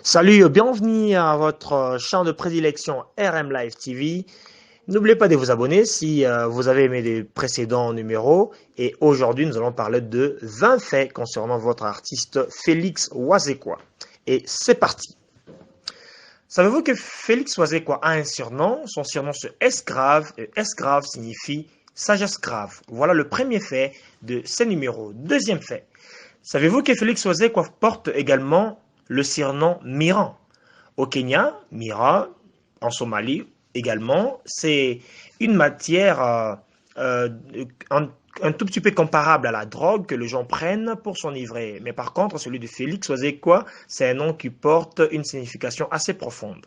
Salut, bienvenue à votre chaîne de prédilection RM Live TV. N'oubliez pas de vous abonner si vous avez aimé les précédents numéros. Et aujourd'hui, nous allons parler de 20 faits concernant votre artiste Félix Wazekwa. Et c'est parti. Savez-vous que Félix Wazekwa a un surnom? Son surnom c'est S grave. Et S grave signifie sagesse grave. Voilà le premier fait de ces numéros. Deuxième fait. Savez-vous que Félix Wazekwa porte également le surnom Miran? Au Kenya, Mira, en Somalie également, c'est une matière euh, un, un, tout petit peu comparable à la drogue que les gens prennent pour s'enivrer. Mais par contre, celui de Félix Wazekwa, c'est un nom qui porte une signification assez profonde.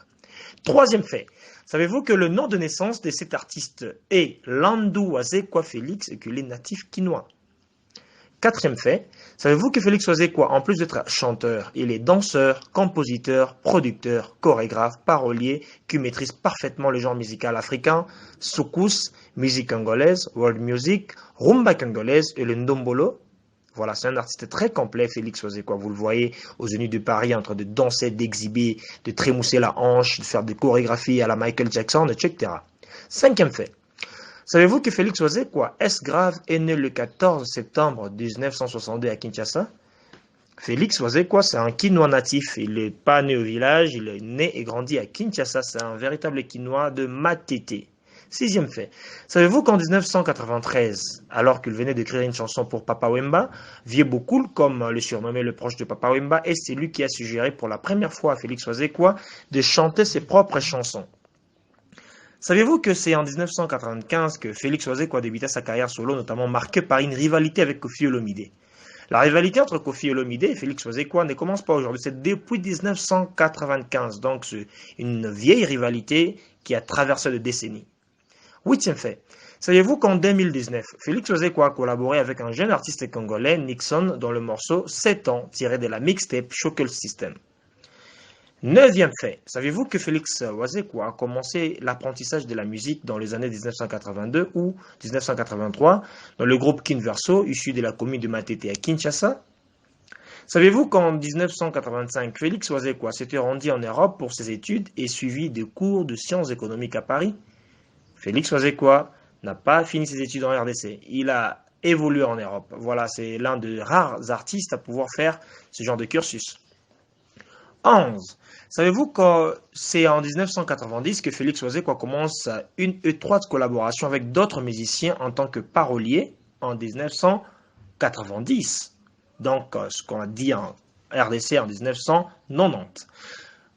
Troisième fait, savez-vous que le nom de naissance de cet artiste est Landu Wazekwa Félix et qu'il est natif quinois? Quatrième fait, savez-vous que Félix Wazekwa, en plus d'être chanteur, il est danseur, compositeur, producteur, chorégraphe, parolier, qui maîtrise parfaitement le genre musical africain, soukous, musique congolaise, world music, rumba congolaise et le ndombolo. Voilà, c'est un artiste très complet, Félix Wazekwa. Vous le voyez aux Zénith de Paris en train de danser, d'exhiber, de trémousser la hanche, de faire des chorégraphies à la Michael Jackson, etc. Cinquième fait, savez-vous que Félix Wazekwa, S grave, est né le 14 septembre 1962 à Kinshasa? Félix Wazekwa, c'est un Quinois natif. Il n'est pas né au village, il est né et grandi à Kinshasa. C'est un véritable Quinois de Matete. Sixième fait. Savez-vous qu'en 1993, alors qu'il venait d'écrire une chanson pour Papa Wemba, Vieux Bokul, comme le surnommait le proche de Papa Wemba, et c'est lui qui a suggéré pour la première fois à Félix Wazekwa de chanter ses propres chansons. Saviez-vous que c'est en 1995 que Félix Wazekwa débuta sa carrière solo, notamment marquée par une rivalité avec Koffi Olomide? La rivalité entre Koffi Olomide et Félix Wazekwa ne commence pas aujourd'hui, c'est depuis 1995, donc c'est une vieille rivalité qui a traversé des décennies. Huitième fait, saviez-vous qu'en 2019, Félix Wazekwa a collaboré avec un jeune artiste congolais, Nixon, dans le morceau 7 ans, tiré de la mixtape Shokel System? Neuvième fait, savez-vous que Félix Wazekwa a commencé l'apprentissage de la musique dans les années 1982 ou 1983 dans le groupe Kinverso, issu de la commune de Matete à Kinshasa? Savez-vous qu'en 1985, Félix Wazekwa s'était rendu en Europe pour ses études et suivi des cours de sciences économiques à Paris? Félix Wazekwa n'a pas fini ses études en RDC, il a évolué en Europe. Voilà, c'est l'un des rares artistes à pouvoir faire ce genre de cursus. 11. Savez-vous que c'est en 1990 que Félix Wazekwa commence une étroite collaboration avec d'autres musiciens en tant que parolier en 1990. Donc, ce qu'on a dit en RDC en 1990.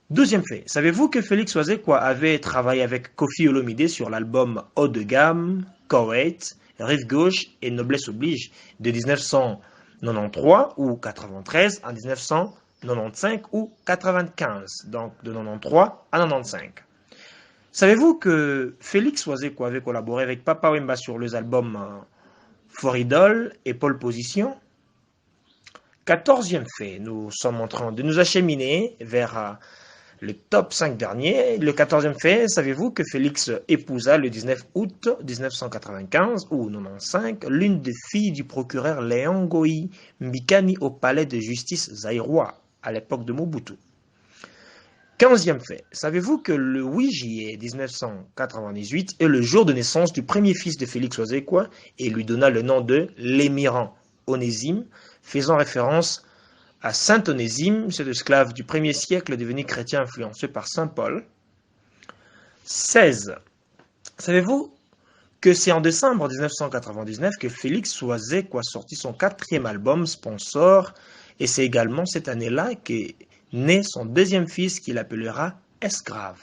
Deuxième fait, savez-vous que Félix Wazekwa avait travaillé avec Koffi Olomide sur l'album Haut de gamme, Koweït, Rive gauche et Noblesse oblige de 1993 ou 93 à 1995 ou 95, donc de 93 à 95. Savez-vous que Félix Wazekwa avait collaboré avec Papa Wemba sur les albums Foridol et Pole Position? 14e fait, nous sommes en train de nous acheminer vers le top 5 derniers. Le 14e fait, savez-vous que Félix épousa le 19 août 1995 ou 95 l'une des filles du procureur Léon Goï Mbikani au palais de justice zaïrois à l'époque de Mobutu? 15e fait, savez-vous que le 8 juillet 1998 est le jour de naissance du premier fils de Félix Wazekwa et lui donna le nom de l'émirant Onésime, faisant référence à saint Onésime, cet esclave du 1er siècle devenu chrétien influencé par saint Paul? 16. Savez-vous que c'est en décembre 1999 que Félix Wazekwa sortit son 4e album Sponsor, et c'est également cette année-là qu'est né son deuxième fils qu'il appellera S grave.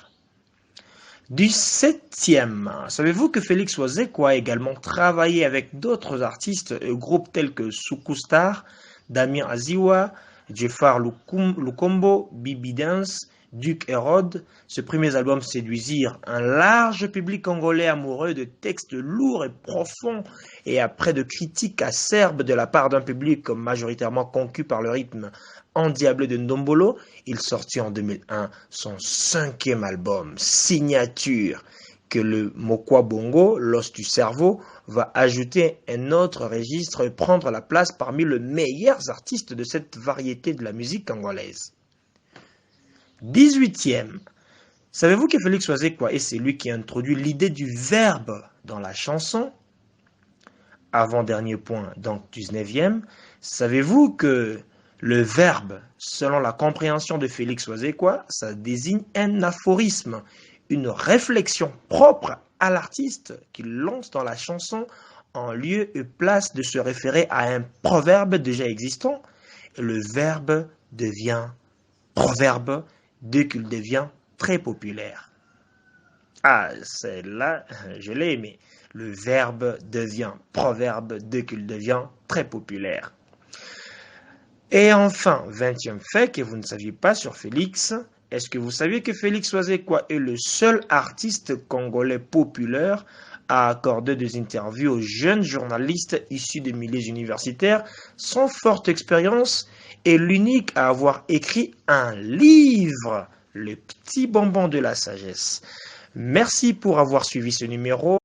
17e, savez-vous que Félix Wazekwa a également travaillé avec d'autres artistes et groupes tels que Soukoustar, Damien Aziwa, Jeffar Lukombo, Bibi Dance, Duc Hérode? Ses premiers albums séduisirent un large public congolais amoureux de textes lourds et profonds et après de critiques acerbes de la part d'un public majoritairement conquis par le rythme endiablé de Ndombolo. Il sortit en 2001 son 5e album, Signature, que le Mokwa Bongo, l'os du cerveau, va ajouter un autre registre et prendre la place parmi les meilleurs artistes de cette variété de la musique congolaise. 18e. Savez-vous que Félix Ouzekwa est celui qui a introduit l'idée du verbe dans la chanson? Avant-dernier point, donc 19e. Savez-vous que le verbe, selon la compréhension de Félix Ouzekwa, ça désigne un aphorisme, une réflexion propre à l'artiste qui lance dans la chanson en lieu et place de se référer à un proverbe déjà existant. Et le verbe devient proverbe dès qu'il devient très populaire. Ah, celle-là, je l'ai aimé. Le verbe devient proverbe dès qu'il devient très populaire. Et enfin, 20e fait que vous ne saviez pas sur Félix. Est-ce que vous saviez que Félix Ouzekwa est le seul artiste congolais populaire à accorder des interviews aux jeunes journalistes issus des milieux universitaires sans forte expérience et l'unique à avoir écrit un livre, Le Petit Bonbon de la Sagesse. Merci pour avoir suivi ce numéro.